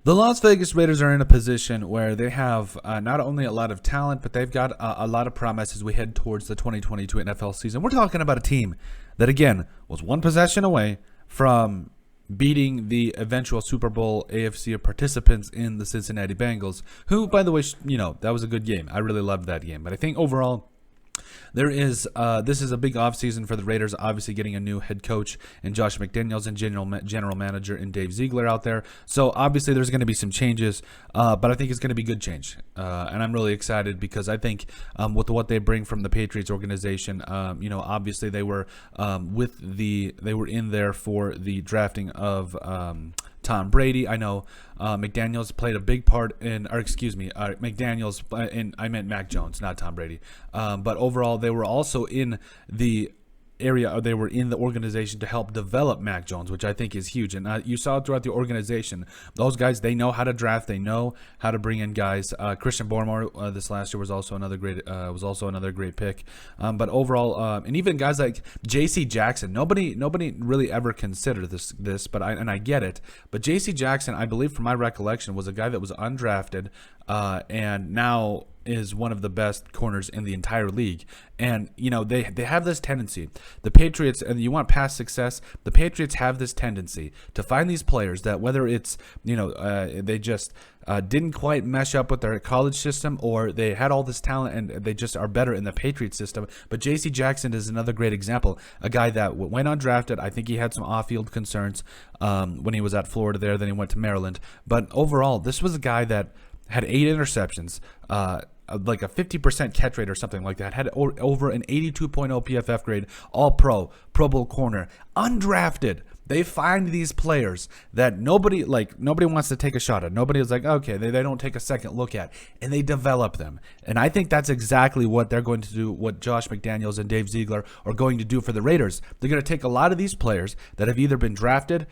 The Las Vegas Raiders are in a position where they have not only a lot of talent, but they've got a lot of promise as we head towards the 2022 NFL season. We're talking about a team that, again, was one possession away from beating the eventual Super Bowl AFC participants in the Cincinnati Bengals, who, by the way, that was a good game. I really loved that game. But I think overall, this is a big offseason for the Raiders, obviously getting a new head coach in Josh McDaniels and general manager in Dave Ziegler out there. So obviously there's going to be some changes, but I think it's going to be good change. And I'm really excited because I think with what they bring from the Patriots organization, obviously they were they were in there for the drafting of Tom Brady. I know McDaniels played a big part in, or excuse me, McDaniels, I meant Mac Jones, not Tom Brady. But overall, they were also in the area, or they were in the organization to help develop Mac Jones, which I think is huge. And you saw it throughout the organization. Those guys, they know how to draft, they know how to bring in guys. Christian Barmore this last year was also another great pick. But overall, and even guys like J.C. Jackson, nobody really ever considered this, but I get it. But J.C. Jackson, I believe from my recollection, was a guy that was undrafted, and now is one of the best corners in the entire league. And they have this tendency, the Patriots, and you want past success, the Patriots have this tendency to find these players that, whether it's they just didn't quite mesh up with their college system, or they had all this talent and they just are better in the Patriot system. But J.C. Jackson is another great example, a guy that went undrafted. I think he had some off-field concerns when he was at Florida there, then he went to Maryland. But overall, this was a guy that had 8 interceptions, like a 50% catch rate or something like that, had over an 82.0 PFF grade, all Pro Bowl corner, undrafted. They find these players that nobody wants to take a shot at. Nobody is like, okay, they don't take a second look at, and they develop them. And I think that's exactly what they're going to do, what Josh McDaniels and Dave Ziegler are going to do for the Raiders. They're going to take a lot of these players that have either been drafted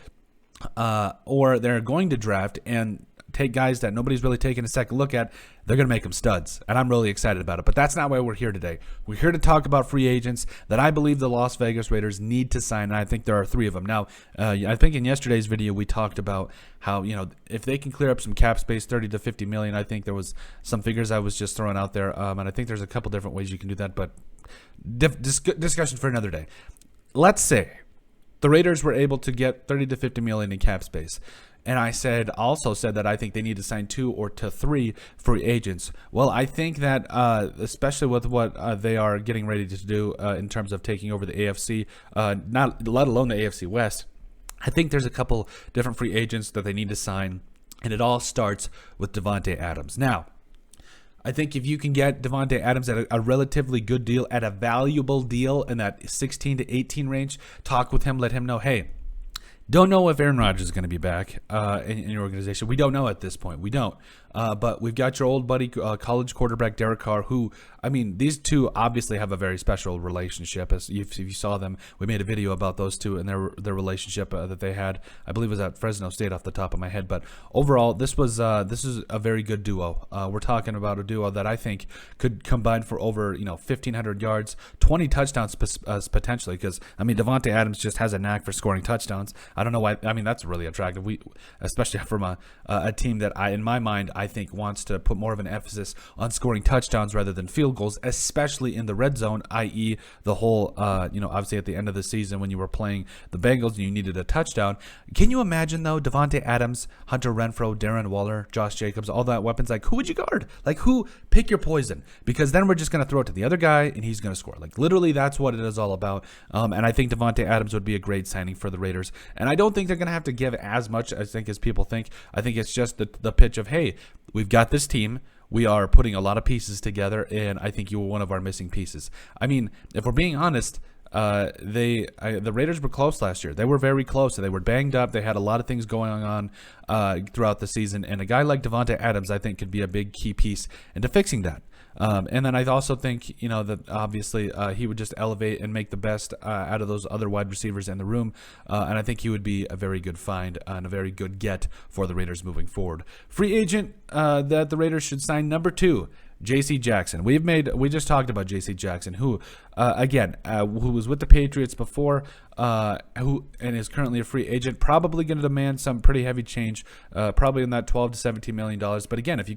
or they're going to draft, and take guys that nobody's really taken a second look at. They're going to make them studs, and I'm really excited about it. But that's not why we're here today. We're here to talk about free agents that I believe the Las Vegas Raiders need to sign, and I think there are 3 of them. Now, I think in yesterday's video we talked about how, if they can clear up some cap space, 30 to 50 million, I think there was some figures I was just throwing out there, and I think there's a couple different ways you can do that, but discussion for another day. Let's say the Raiders were able to get 30 to 50 million in cap space. And I also said that I think they need to sign 2 or 3 free agents. Well, I think that especially with what they are getting ready to do in terms of taking over the AFC, not let alone the AFC West, I think there's a couple different free agents that they need to sign, and it all starts with Davante Adams. Now, I think if you can get Davante Adams at a relatively good deal, at a valuable deal in that 16 to 18 range, talk with him, let him know, hey, don't know if Aaron Rodgers is going to be back in your organization. We don't know at this point. We don't. But we've got your old buddy, college quarterback Derek Carr, who, I mean, these two obviously have a very special relationship. As if you saw them, we made a video about those two and their relationship that they had. I believe it was at Fresno State off the top of my head. But overall, this is a very good duo. We're talking about a duo that I think could combine for over 1,500 yards, 20 touchdowns potentially. Because I mean, Davante Adams just has a knack for scoring touchdowns. I don't know why. I mean, that's really attractive. Especially from a team that in my mind, I think wants to put more of an emphasis on scoring touchdowns rather than field goals, especially in the red zone, i.e. the whole, obviously at the end of the season when you were playing the Bengals and you needed a touchdown. Can you imagine, though, Davante Adams, Hunter Renfrow, Darren Waller, Josh Jacobs, all that weapons? Like, who would you guard? Like, who? Pick your poison, because then we're just going to throw it to the other guy and he's going to score. Like, literally, that's what it is all about. And I think Davante Adams would be a great signing for the Raiders. And I don't think they're going to have to give as much, I think, as people think. I think it's just the pitch of, hey, we've got this team. We are putting a lot of pieces together, and I think you were one of our missing pieces. I mean, if we're being honest, the Raiders were close last year. They were very close. They were banged up. They had a lot of things going on throughout the season, and a guy like Davante Adams, I think, could be a big key piece into fixing that. And then I also think, that obviously he would just elevate and make the best out of those other wide receivers in the room. And I think he would be a very good find and a very good get for the Raiders moving forward. Free agent that the Raiders should sign, number 2, J.C. Jackson. We just talked about J.C. Jackson, who who was with the Patriots before, who and is currently a free agent. Probably going to demand some pretty heavy change, probably in that $12 to $17 million. But again, if you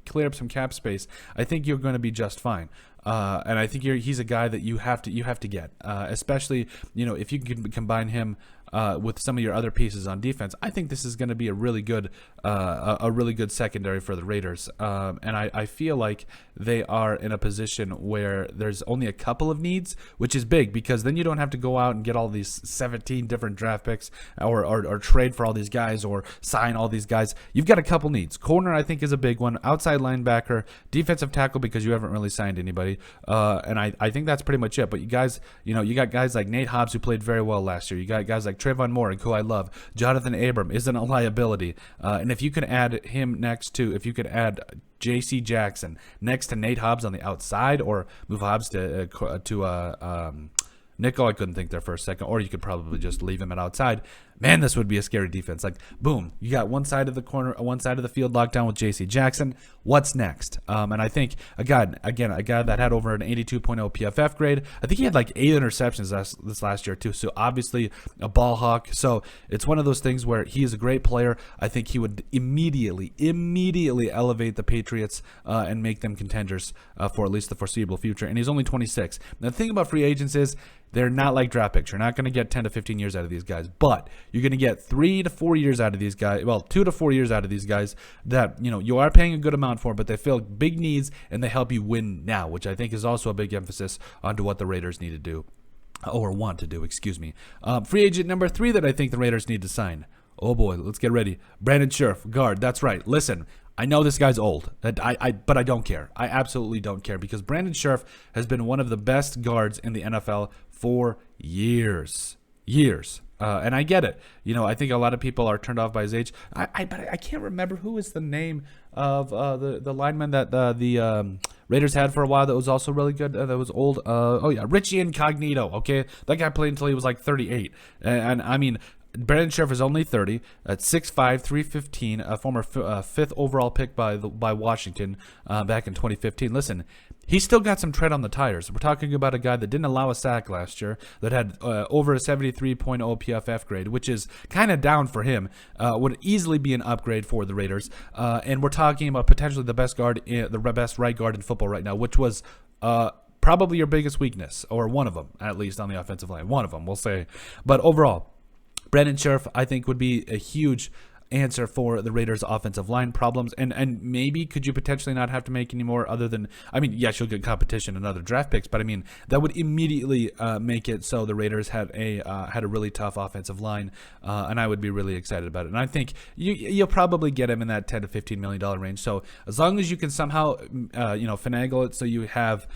clear up some cap space, I think you're going to be just fine. And I think he's a guy that you have to get, especially if you can combine him with some of your other pieces on defense. I think this is going to be a really good secondary for the Raiders. And I feel like they are in a position where there's only a couple of needs, which is big because then you don't have to go out and get all these 17 different draft picks or trade for all these guys or sign all these guys. You've got a couple needs. Corner, I think, is a big one. Outside linebacker, defensive tackle, because you haven't really signed anybody. And I think that's pretty much it. But you got guys like Nate Hobbs, who played very well last year. You got guys like Trayvon Moore, who I love. Jonathan Abram isn't a liability. And if you can add him if you could add J.C. Jackson next to Nate Hobbs on the outside, or move Hobbs to nickel, I couldn't think there for a second, or you could probably just leave him at outside. Man, this would be a scary defense. Like, boom, you got one side of the corner, one side of the field locked down with J.C. Jackson. What's next? And I think, a guy that had over an 82.0 PFF grade. I think he had like 8 interceptions this last year too. So obviously a ball hawk. So it's one of those things where he is a great player. I think he would immediately elevate the Patriots and make them contenders for at least the foreseeable future. And he's only 26. Now, the thing about free agents is they're not like draft picks. You're not going to get 10 to 15 years out of these guys, but you're going to get 3 to 4 years out of these guys. Well, 2 to 4 years out of these guys that you are paying a good amount for, but they fill big needs and they help you win now, which I think is also a big emphasis onto what the Raiders need to do, or want to do. Excuse me. Free agent number 3 that I think the Raiders need to sign. Oh boy, let's get ready. Brandon Scherff, guard. That's right. Listen, I know this guy's old, but I don't care. I absolutely don't care because Brandon Scherff has been one of the best guards in the NFL for years. And I get it. I think a lot of people are turned off by his age. But I can't remember who is the name of the lineman that the Raiders had for a while that was also really good. That was old. Richie Incognito. Okay, that guy played until he was like 38. And I mean, Brandon Scherff is only 30 at 6'5", 315, a former 5th overall pick by Washington back in 2015. Listen, he's still got some tread on the tires. We're talking about a guy that didn't allow a sack last year, that had over a 73.0 PFF grade, which is kind of down for him. Would easily be an upgrade for the Raiders. And we're talking about potentially the best right guard in football right now, which was probably your biggest weakness, or one of them, at least on the offensive line. One of them, we'll say. But overall, Brandon Scherff, I think, would be a huge answer for the Raiders' offensive line problems. And maybe could you potentially not have to make any more other than, yes, you'll get competition and other draft picks, but that would immediately make it so the Raiders had a really tough offensive line, and I would be really excited about it. And I think you'll probably get him in that $10 to $15 million range. So as long as you can somehow finagle it so you have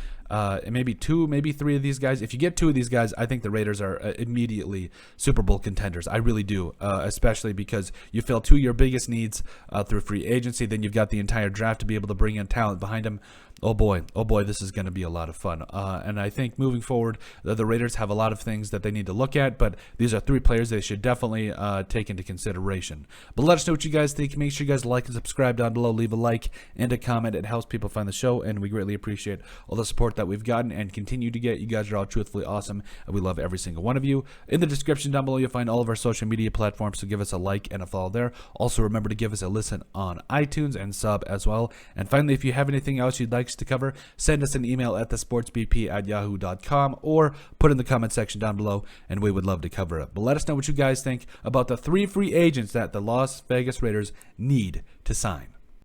maybe 2, maybe 3 of these guys. If you get 2 of these guys, I think the Raiders are immediately Super Bowl contenders. I really do, especially because you fill 2 of your biggest needs through free agency. Then you've got the entire draft to be able to bring in talent behind them. Oh boy, this is going to be a lot of fun. And I think moving forward, the Raiders have a lot of things that they need to look at, but these are 3 players they should definitely take into consideration. But let us know what you guys think. Make sure you guys like and subscribe down below. Leave a like and a comment. It helps people find the show, and we greatly appreciate all the support that we've gotten and continue to get. You guys are all truthfully awesome, and we love every single one of you. In the description down below, you'll find all of our social media platforms, so give us a like and a follow there. Also, remember to give us a listen on iTunes and sub as well. And finally, if you have anything else you'd like us to cover, send us an email at thesportsbp@yahoo.com or put in the comment section down below, and we would love to cover it. But let us know what you guys think about the 3 free agents that the Las Vegas Raiders need to sign.